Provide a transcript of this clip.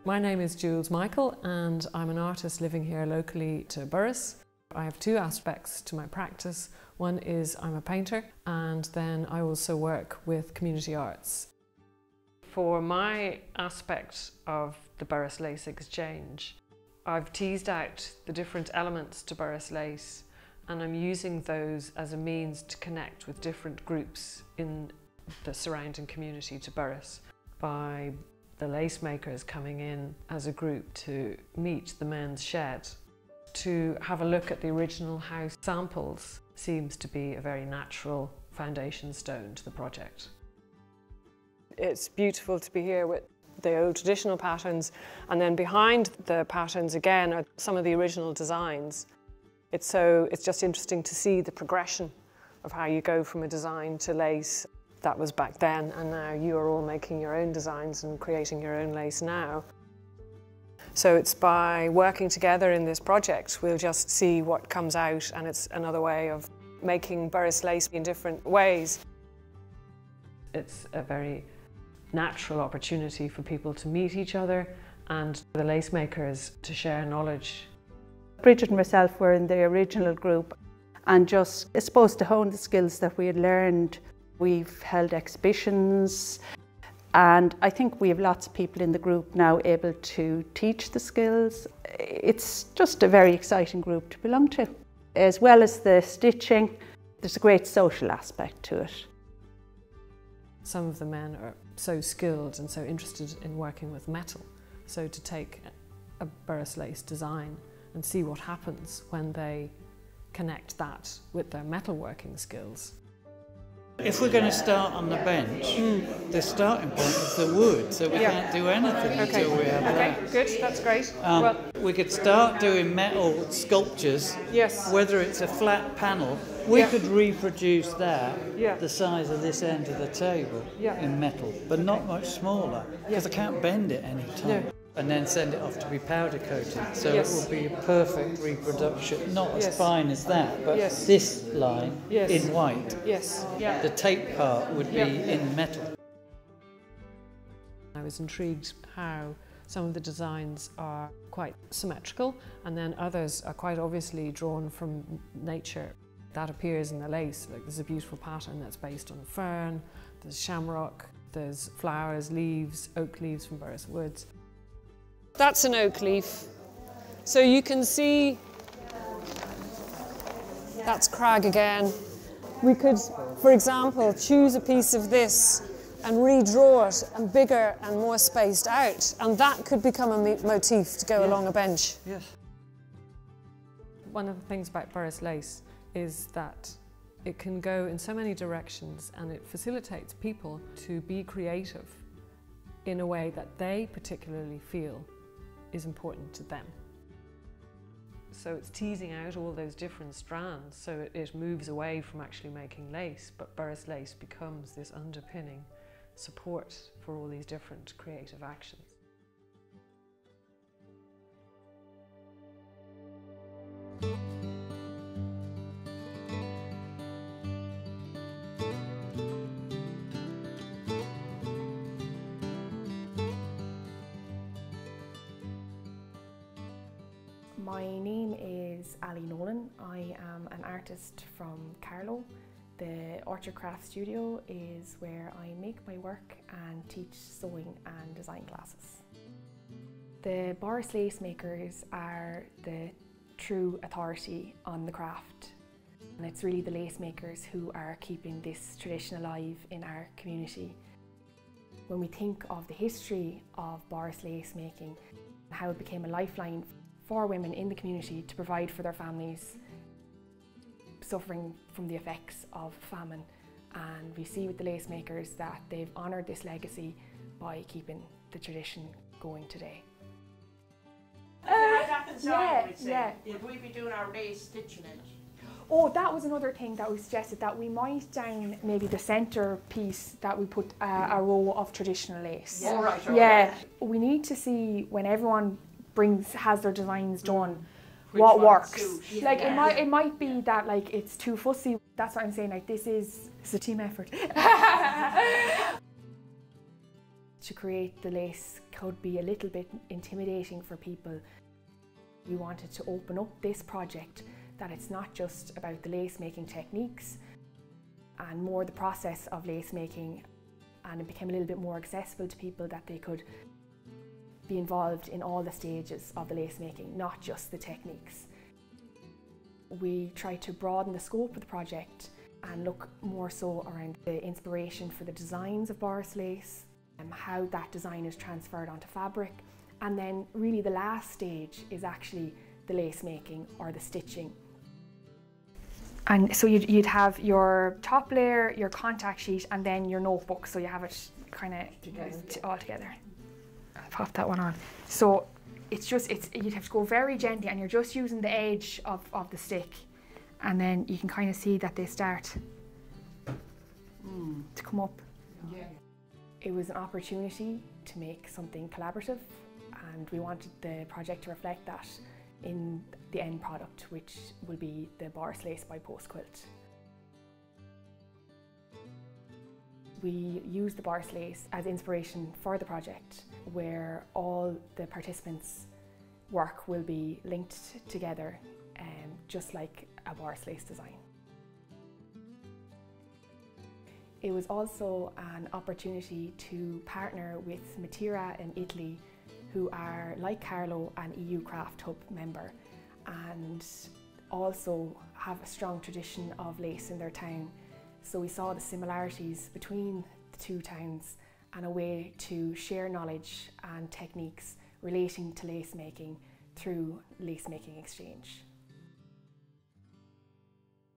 My name is Jules Michael and I'm an artist living here locally to Borris. I have two aspects to my practice. One is I'm a painter and then I also work with community arts. For my aspect of the Borris Lace Exchange, I've teased out the different elements to Borris Lace and I'm using those as a means to connect with different groups in the surrounding community to Borris by the lace makers coming in as a group to meet the men's shed. To have a look at the original house samples seems to be a very natural foundation stone to the project. It's beautiful to be here with the old traditional patterns, and then behind the patterns again are some of the original designs. It's just interesting to see the progression of how you go from a design to lace. That was back then, and now you are all making your own designs and creating your own lace now. So it's by working together in this project, we'll just see what comes out, and it's another way of making Borris lace in different ways. It's a very natural opportunity for people to meet each other and the lace makers to share knowledge. Bridget and myself were in the original group and just, I suppose, to hone the skills that we had learned. We've held exhibitions and I think we have lots of people in the group now able to teach the skills. It's just a very exciting group to belong to. As well as the stitching, there's a great social aspect to it. Some of the men are so skilled and so interested in working with metal. So to take a Borris lace design and see what happens when they connect that with their metalworking skills. If we're going to start on the bench, the starting point is the wood, so we can't do anything until we have that. Okay, good, that's great. We could start doing metal sculptures, whether it's a flat panel. We could reproduce that, the size of this end of the table, in metal, but not much smaller, because I can't bend it any time. No. And then send it off to be powder coated, so it will be a perfect reproduction, not as fine as that, but this line in white. The tape part would be in metal. I was intrigued how some of the designs are quite symmetrical and then others are quite obviously drawn from nature. That appears in the lace. Like there's a beautiful pattern that's based on fern, there's shamrock, there's flowers, leaves, oak leaves from Borris woods. That's an oak leaf. So you can see that's crag again. We could, for example, choose a piece of this and redraw it and bigger and more spaced out, and that could become a motif to go along a bench. One of the things about Borris lace is that it can go in so many directions and it facilitates people to be creative in a way that they particularly feel is important to them. So it's teasing out all those different strands so it moves away from actually making lace, but Borris lace becomes this underpinning support for all these different creative actions. My name is Ali Nolan. I am an artist from Carlow. The Orchard Craft Studio is where I make my work and teach sewing and design classes. The Borris lace makers are the true authority on the craft. And it's really the lace makers who are keeping this tradition alive in our community. When we think of the history of Borris lace making, how it became a lifeline for women in the community to provide for their families suffering from the effects of famine. And we see with the lace makers that they've honoured this legacy by keeping the tradition going today. Would we be doing our lace stitching in it? Oh, that was another thing that we suggested, that we might down maybe the centre piece that we put a row of traditional lace. We need to see when everyone has their designs done, what works. Like it might be that like it's too fussy. That's what I'm saying. Like it's a team effort. To create the lace could be a little bit intimidating for people. We wanted to open up this project that it's not just about the lace making techniques and more the process of lace making, and it became a little bit more accessible to people, that they could be involved in all the stages of the lace making, not just the techniques. We tried to broaden the scope of the project and look more so around the inspiration for the designs of Borris lace and how that design is transferred onto fabric. And then really the last stage is actually the lace making or the stitching. And so you'd have your top layer, your contact sheet, and then your notebook, so you have it kind of all together. I'll pop that one on. So you'd have to go very gently, and you're just using the edge of the stick, and then you can kind of see that they start to come up. Yeah. It was an opportunity to make something collaborative, and we wanted the project to reflect that in the end product, which will be the Borris lace by Post Quilt. We used the Borris lace as inspiration for the project, where all the participants' work will be linked together, just like a Borris lace design. It was also an opportunity to partner with Matera in Italy, who are, like Carlo, an EU Craft Hub member, and also have a strong tradition of lace in their town. So we saw the similarities between the two towns and a way to share knowledge and techniques relating to lace making through lace making exchange.